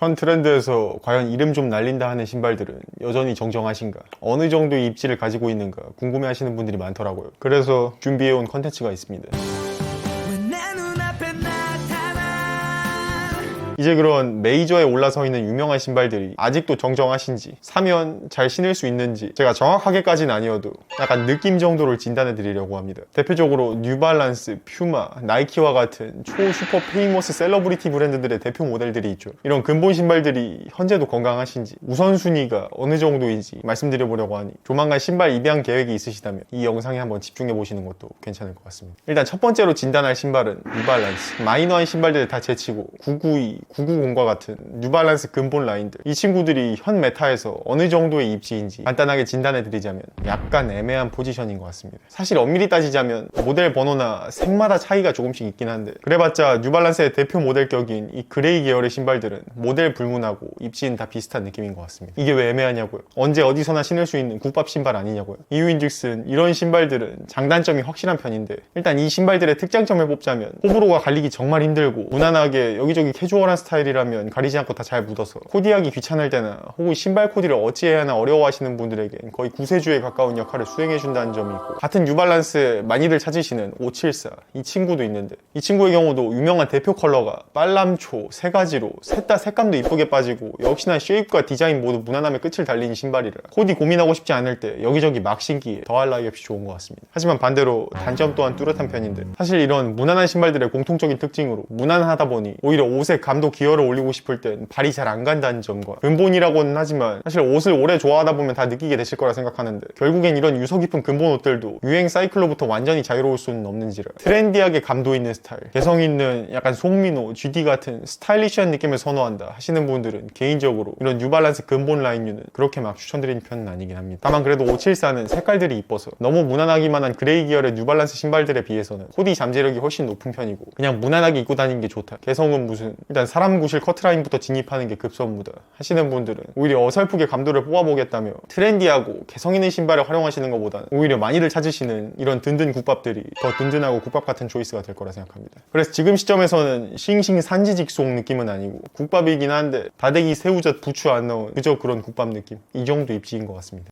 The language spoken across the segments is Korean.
현 트렌드에서 과연 이름 좀 날린다 하는 신발들은 여전히 정정하신가, 어느 정도의 입지를 가지고 있는가 궁금해 하시는 분들이 많더라고요. 그래서 준비해온 컨텐츠가 있습니다. 이제 그런 메이저에 올라서 있는 유명한 신발들이 아직도 정정하신지, 사면 잘 신을 수 있는지 제가 정확하게까지는 아니어도 약간 느낌 정도를 진단해 드리려고 합니다. 대표적으로 뉴발란스, 퓨마, 나이키와 같은 초슈퍼 페이머스 셀러브리티 브랜드들의 대표 모델들이 있죠. 이런 근본 신발들이 현재도 건강하신지, 우선순위가 어느 정도인지 말씀드려 보려고 하니 조만간 신발 입양 계획이 있으시다면 이 영상에 한번 집중해 보시는 것도 괜찮을 것 같습니다. 일단 첫 번째로 진단할 신발은 뉴발란스. 마이너한 신발들을 다 제치고 992, 990과 같은 뉴발란스 근본 라인들, 이 친구들이 현 메타에서 어느 정도의 입지인지 간단하게 진단해 드리자면 약간 애매한 포지션인 것 같습니다. 사실 엄밀히 따지자면 모델 번호나 색마다 차이가 조금씩 있긴 한데, 그래봤자 뉴발란스의 대표 모델격인 이 그레이 계열의 신발들은 모델 불문하고 입지는 다 비슷한 느낌인 것 같습니다. 이게 왜 애매하냐고요? 언제 어디서나 신을 수 있는 국밥 신발 아니냐고요? 이유인즉슨 이런 신발들은 장단점이 확실한 편인데, 일단 이 신발들의 특장점을 뽑자면 호불호가 갈리기 정말 힘들고 무난하게 여기저기 캐주얼한 스타일이라면 가리지 않고 다 잘 묻어서 코디하기 귀찮을 때나 혹은 신발 코디를 어찌해야 하나 어려워하시는 분들에겐 거의 구세주에 가까운 역할을 수행해준다는 점이 있고, 같은 뉴발란스 많이들 찾으시는 574, 이 친구도 있는데 이 친구의 경우도 유명한 대표 컬러가 빨람초 세 가지로 셋 다 색감도 이쁘게 빠지고 역시나 쉐입과 디자인 모두 무난함에 끝을 달리는 신발이라 코디 고민하고 싶지 않을 때 여기저기 막 신기에 더할 나위 없이 좋은 것 같습니다. 하지만 반대로 단점 또한 뚜렷한 편인데, 사실 이런 무난한 신발들의 공통적인 특징으로 무난하다 보니 오히려 옷에 감도 기여를 올리고 싶을 땐 발이 잘 안 간다는 점과, 근본이라고는 하지만 사실 옷을 오래 좋아하다 보면 다 느끼게 되실 거라 생각하는데 결국엔 이런 유서 깊은 근본 옷들도 유행 사이클로부터 완전히 자유로울 수는 없는지라 트렌디하게 감도 있는 스타일, 개성 있는 약간 송민호, GD 같은 스타일리시한 느낌을 선호한다 하시는 분들은 개인적으로 이런 뉴발란스 근본 라인류는 그렇게 막 추천드리는 편은 아니긴 합니다. 다만 그래도 574는 색깔들이 이뻐서 너무 무난하기만 한 그레이 계열의 뉴발란스 신발들에 비해서는 코디 잠재력이 훨씬 높은 편이고, 그냥 무난하게 입고 다니는 게 좋다, 개성은 무슨, 일단 사람 구실 커트라인부터 진입하는 게 급선무다 하시는 분들은 오히려 어설프게 감도를 뽑아보겠다며 트렌디하고 개성 있는 신발을 활용하시는 것보다는 오히려 많이들 찾으시는 이런 든든 국밥들이 더 든든하고 국밥 같은 초이스가 될 거라 생각합니다. 그래서 지금 시점에서는 싱싱 산지직송 느낌은 아니고 국밥이긴 한데 다대기 새우젓 부추 안 넣은 그저 그런 국밥 느낌, 이 정도 입지인 것 같습니다.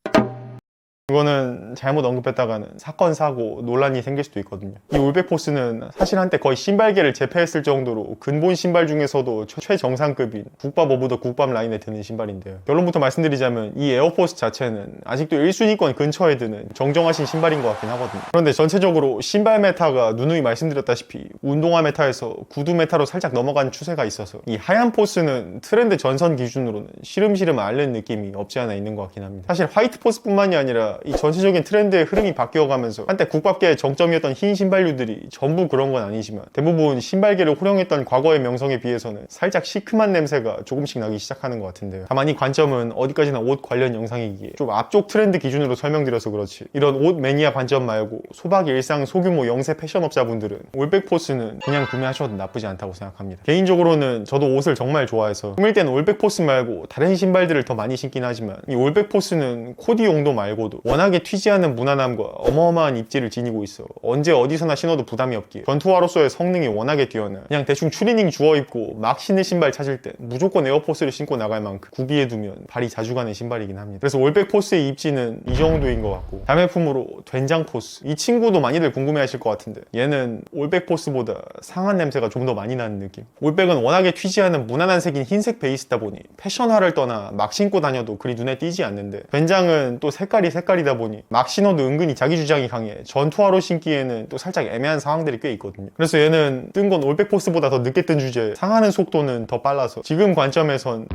이거는 잘못 언급했다가는 사건, 사고, 논란이 생길 수도 있거든요. 이 올백포스는 사실 한때 거의 신발계를 제패했을 정도로 근본 신발 중에서도 최정상급인 국밥 오브 더 국밥 라인에 드는 신발인데요. 결론부터 말씀드리자면 이 에어포스 자체는 아직도 1순위권 근처에 드는 정정하신 신발인 것 같긴 하거든요. 그런데 전체적으로 신발 메타가 누누이 말씀드렸다시피 운동화 메타에서 구두 메타로 살짝 넘어간 추세가 있어서 이 하얀 포스는 트렌드 전선 기준으로는 시름시름 앓는 느낌이 없지 않아 있는 것 같긴 합니다. 사실 화이트 포스뿐만이 아니라 이 전체적인 트렌드의 흐름이 바뀌어가면서 한때 국밥계의 정점이었던 흰 신발류들이 전부 그런 건 아니지만 대부분 신발계를 호령했던 과거의 명성에 비해서는 살짝 시큼한 냄새가 조금씩 나기 시작하는 것 같은데요. 다만 이 관점은 어디까지나 옷 관련 영상이기에 좀 앞쪽 트렌드 기준으로 설명드려서 그렇지, 이런 옷 매니아 관점 말고 소박 일상 소규모 영세 패션업자분들은 올백포스는 그냥 구매하셔도 나쁘지 않다고 생각합니다. 개인적으로는 저도 옷을 정말 좋아해서 꾸밀 때는 올백포스 말고 다른 신발들을 더 많이 신긴 하지만 이 올백포스는 코디 용도 말고도 워낙에 튀지 않은 무난함과 어마어마한 입지를 지니고 있어 언제 어디서나 신어도 부담이 없기에 전투화로서의 성능이 워낙에 뛰어나 그냥 대충 추리닝 주워 입고 막 신을 신발 찾을 때 무조건 에어포스를 신고 나갈 만큼 구비해두면 발이 자주 가는 신발이긴 합니다. 그래서 올백포스의 입지는 이 정도인 것 같고, 다음 제품으로 된장포스, 이 친구도 많이들 궁금해하실 것 같은데 얘는 올백포스보다 상한 냄새가 좀 더 많이 나는 느낌. 올백은 워낙에 튀지 않은 무난한 색인 흰색 베이스다 보니 패션화를 떠나 막 신고 다녀도 그리 눈에 띄지 않는데, 된장은 또 색깔이다 보니 막 신어도 은근히 자기 주장이 강해 전투화로 신기에는 또 살짝 애매한 상황들이 꽤 있거든요. 그래서 얘는 뜬 건 올백포스보다 더 늦게 뜬 주제에 상하는 속도는 더 빨라서 지금 관점에선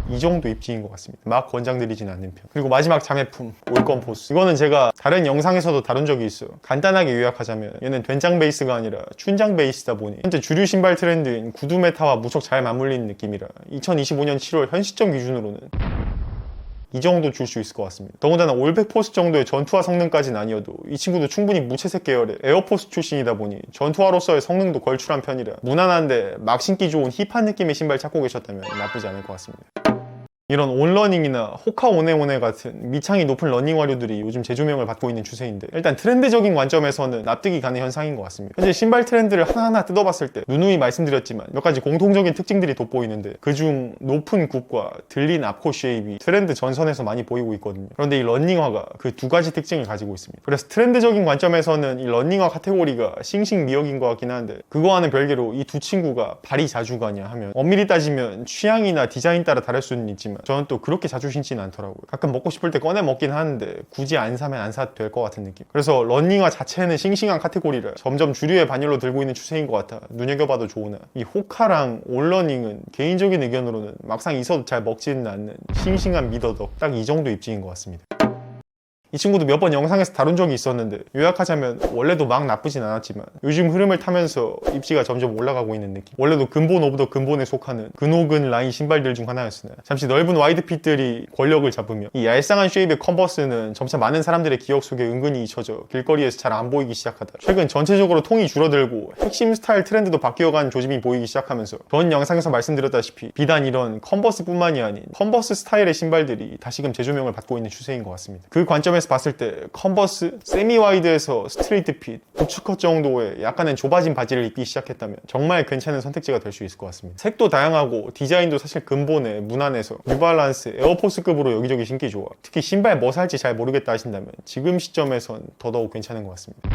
이 정도 입지인 것 같습니다. 막 권장드리진 않는 편. 그리고 마지막 자매품 올건 포스, 이거는 제가 다른 영상에서도 다룬 적이 있어요. 간단하게 요약하자면 얘는 된장 베이스가 아니라 춘장 베이스다 보니 현재 주류 신발 트렌드인 구두 메타와 무척 잘 맞물리는 느낌이라 2025년 7월 현 시점 기준으로는 이 정도 줄 수 있을 것 같습니다. 더군다나 올백포스 정도의 전투화 성능까지는 아니어도 이 친구도 충분히 무채색 계열의 에어포스 출신이다 보니 전투화로서의 성능도 걸출한 편이라 무난한데 막 신기 좋은 힙한 느낌의 신발 찾고 계셨다면 나쁘지 않을 것 같습니다. 이런 온러닝이나 호카 오네오네 같은 미창이 높은 러닝 화류들이 요즘 재조명을 받고 있는 추세인데, 일단 트렌드적인 관점에서는 납득이 가는 현상인 것 같습니다. 현재 신발 트렌드를 하나하나 뜯어봤을 때 누누이 말씀드렸지만 몇 가지 공통적인 특징들이 돋보이는데, 그중 높은 굽과 들린 앞코 쉐입이 트렌드 전선에서 많이 보이고 있거든요. 그런데 이 러닝화가 그 두 가지 특징을 가지고 있습니다. 그래서 트렌드적인 관점에서는 이 러닝화 카테고리가 싱싱미역인 것 같긴 한데, 그거와는 별개로 이 두 친구가 발이 자주 가냐 하면 엄밀히 따지면 취향이나 디자인 따라 다를 수는 있지만 저는 또 그렇게 자주 신지는 않더라고요. 가끔 먹고 싶을 때 꺼내 먹긴 하는데 굳이 안 사면 안 사도 될 것 같은 느낌. 그래서 러닝화 자체는 싱싱한 카테고리라 점점 주류의 반열로 들고 있는 추세인 것 같아 눈여겨봐도 좋으나, 이 호카랑 올러닝은 개인적인 의견으로는 막상 있어도 잘 먹지는 않는 싱싱한 미더덕, 딱 이 정도 입지인 것 같습니다. 이 친구도 몇 번 영상에서 다룬 적이 있었는데, 요약하자면 원래도 막 나쁘진 않았지만 요즘 흐름을 타면서 입지가 점점 올라가고 있는 느낌. 원래도 근본 오브 더 근본에 속하는 근호근 라인 신발들 중 하나였으나 잠시 넓은 와이드핏들이 권력을 잡으며 이 얄쌍한 쉐입의 컨버스는 점차 많은 사람들의 기억 속에 은근히 잊혀져 길거리에서 잘 안 보이기 시작하다 최근 전체적으로 통이 줄어들고 핵심 스타일 트렌드도 바뀌어가는 조짐이 보이기 시작하면서, 전 영상에서 말씀드렸다시피 비단 이런 컨버스뿐만이 아닌 컨버스 스타일의 신발들이 다시금 재조명을 받고 있는 추세인 것 같습니다. 그 관점에서 봤을 때 컨버스, 세미 와이드에서 스트레이트 핏, 부츠컷 정도의 약간은 좁아진 바지를 입기 시작했다면 정말 괜찮은 선택지가 될 수 있을 것 같습니다. 색도 다양하고 디자인도 사실 근본에 무난해서 뉴발란스, 에어포스급으로 여기저기 신기 좋아. 특히 신발 뭐 살지 잘 모르겠다 하신다면 지금 시점에선 더더욱 괜찮은 것 같습니다.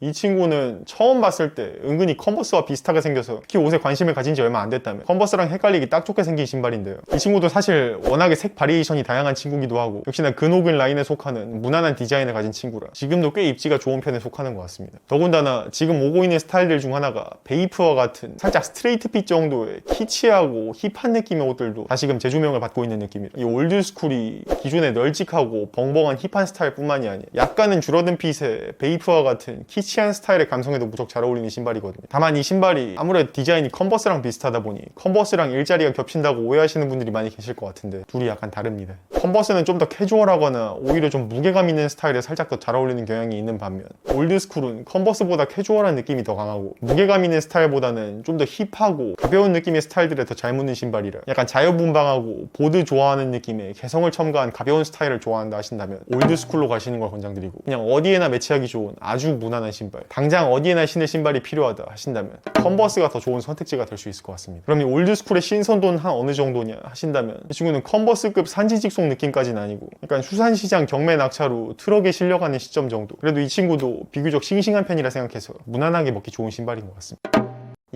이 친구는 처음 봤을 때 은근히 컨버스와 비슷하게 생겨서 특히 옷에 관심을 가진 지 얼마 안 됐다면 컨버스랑 헷갈리기 딱 좋게 생긴 신발인데요. 이 친구도 사실 워낙에 색 바리에이션이 다양한 친구기도 하고 역시나 근호근 라인에 속하는 무난한 디자인을 가진 친구라 지금도 꽤 입지가 좋은 편에 속하는 것 같습니다. 더군다나 지금 오고 있는 스타일들 중 하나가 베이프와 같은 살짝 스트레이트 핏 정도의 키치하고 힙한 느낌의 옷들도 다시금 재조명을 받고 있는 느낌이라, 이 올드스쿨이 기존의 널찍하고 벙벙한 힙한 스타일 뿐만이 아니라 약간은 줄어든 핏의 베이프와 같은 키치 한 스타일의 감성에도 무척 잘 어울리는 신발이거든요. 다만 이 신발이 아무래도 디자인이 컨버스랑 비슷하다 보니 컨버스랑 일자리가 겹친다고 오해하시는 분들이 많이 계실 것 같은데 둘이 약간 다릅니다. 컨버스는 좀 더 캐주얼하거나 오히려 좀 무게감 있는 스타일에 살짝 더 잘 어울리는 경향이 있는 반면, 올드스쿨은 컨버스보다 캐주얼한 느낌이 더 강하고 무게감 있는 스타일보다는 좀 더 힙하고 가벼운 느낌의 스타일들에 더 잘 묻는 신발이라, 약간 자유분방하고 보드 좋아하는 느낌의 개성을 첨가한 가벼운 스타일을 좋아한다 하신다면 올드스쿨로 가시는 걸 권장드리고, 그냥 어디에나 매치하기 좋은 아주 무난한 신발, 당장 어디에나 신을 신발이 필요하다 하신다면 컨버스가 더 좋은 선택지가 될 수 있을 것 같습니다. 그럼 이 올드스쿨의 신선도는 한 어느 정도냐 하신다면, 이 친구는 컨버스급 산지직송 느낌까지는 아니고 약간 수산시장 경매 낙차로 트럭에 실려가는 시점 정도. 그래도 이 친구도 비교적 싱싱한 편이라 생각해서 무난하게 먹기 좋은 신발인 것 같습니다.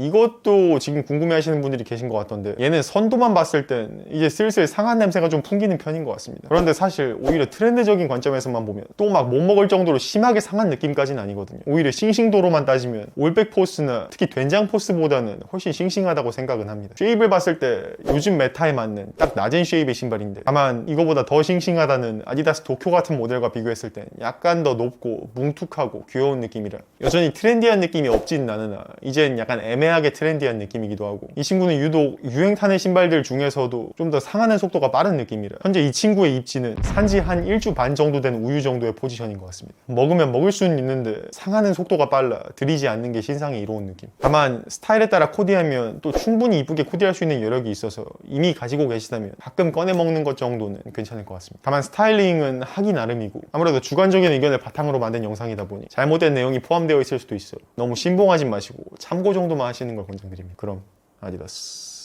이것도 지금 궁금해하시는 분들이 계신 것 같던데, 얘는 선도만 봤을 땐 이제 슬슬 상한 냄새가 좀 풍기는 편인 것 같습니다. 그런데 사실 오히려 트렌드적인 관점에서만 보면 또 막 못 먹을 정도로 심하게 상한 느낌까지는 아니거든요. 오히려 싱싱도로만 따지면 올백 포스나 특히 된장 포스보다는 훨씬 싱싱하다고 생각은 합니다. 쉐입을 봤을 때 요즘 메타에 맞는 딱 낮은 쉐입의 신발인데, 다만 이거보다 더 싱싱하다는 아디다스 도쿄 같은 모델과 비교했을 땐 약간 더 높고 뭉툭하고 귀여운 느낌이라 여전히 트렌디한 느낌이 없진 않으나 이젠 약간 애매하게 트렌디한 느낌이기도 하고, 이 친구는 유독 유행 타는 신발들 중에서도 좀 더 상하는 속도가 빠른 느낌이라 현재 이 친구의 입지는 산지 한 1주 반 정도 된 우유 정도의 포지션인 것 같습니다. 먹으면 먹을 수는 있는데 상하는 속도가 빨라 들이지 않는 게 신상의 이로운 느낌. 다만 스타일에 따라 코디하면 또 충분히 이쁘게 코디할 수 있는 여력이 있어서 이미 가지고 계시다면 가끔 꺼내 먹는 것 정도는 괜찮을 것 같습니다. 다만 스타일링은 하기 나름이고 아무래도 주관적인 의견을 바탕으로 만든 영상이다 보니 잘못된 내용이 포함되어 있을 수도 있어 너무 신봉하지 마시고 참고 정도만 하시는 걸 권장드립니다. 그럼 아디다스.